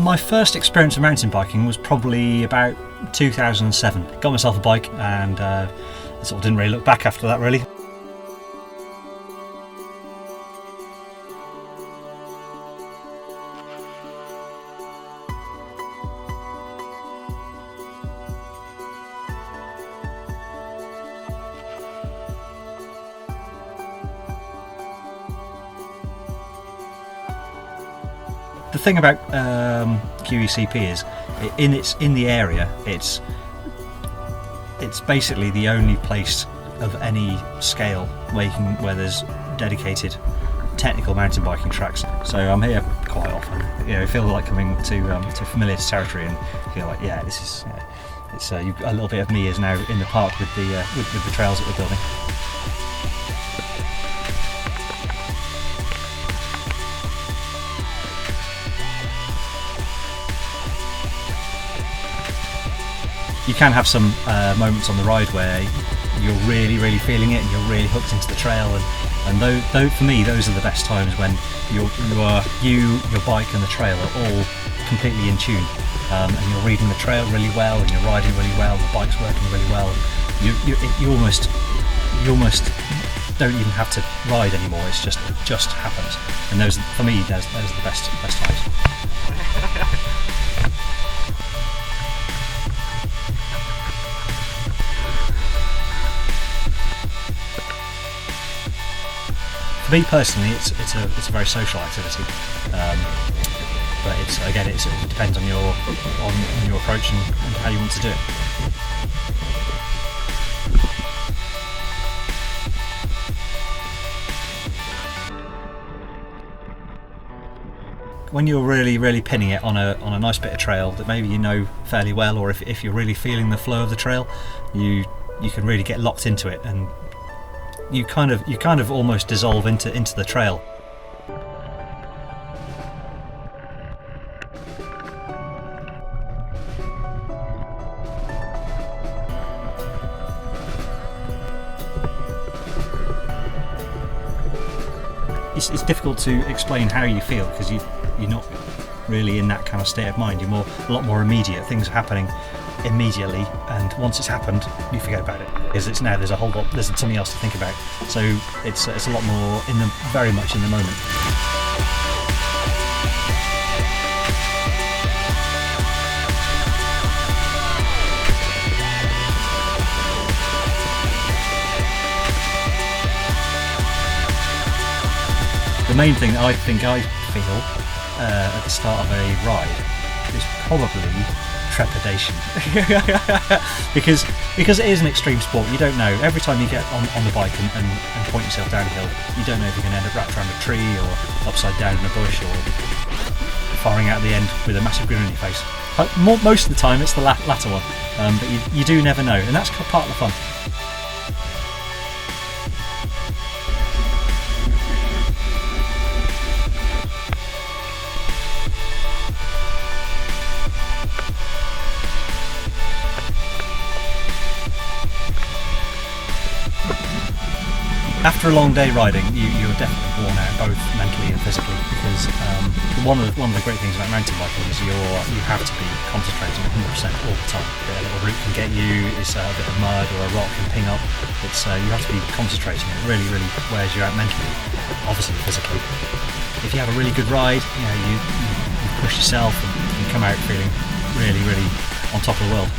My first experience of mountain biking was probably about 2007. Got myself a bike and sort of didn't really look back after that really. The thing about QECP is, in the area, it's basically the only place of any scale where there's dedicated technical mountain biking tracks. So I'm here quite often. I feel like coming to familiar territory and feel like, yeah, this is it's a little bit of me is now in the park with the trails that we're building. You can have some moments on the ride where you're really feeling it and you're really hooked into the trail, and though for me those are the best times when your bike and the trail are all completely in tune, and you're reading the trail really well and you're riding really well, the bike's working really well. You almost don't even have to ride anymore. It just happens, and those for me those are the best times. For me personally, it's a very social activity, but it depends on your approach and how you want to do it. When you're really pinning it on a nice bit of trail that maybe you know fairly well, or if you're really feeling the flow of the trail, you can really get locked into it, and you kind of almost dissolve into the trail. It's difficult to explain how you feel because you're not really in that kind of state of mind. You're a lot more immediate. Things are happening immediately, and once it's happened, you forget about it because there's something else to think about. So it's a lot more very much in the moment. The main thing I think I feel at the start of a ride is probably trepidation because it is an extreme sport. You don't know, every time you get on the bike and point yourself down a hill, you don't know if you're going to end up wrapped around a tree or upside down in a bush or firing out the end with a massive grin on your face. Most of the time it's the latter one, but you do never know, and that's part of the fun. After a long day riding, you're definitely worn out, both mentally and physically, because one of the great things about mountain biking is you have to be concentrating 100% all the time. A little route can get you, it's a bit of mud or a rock can ping up. You have to be concentrating. It really wears you out mentally, obviously physically. If you have a really good ride, you push yourself and you come out feeling really on top of the world.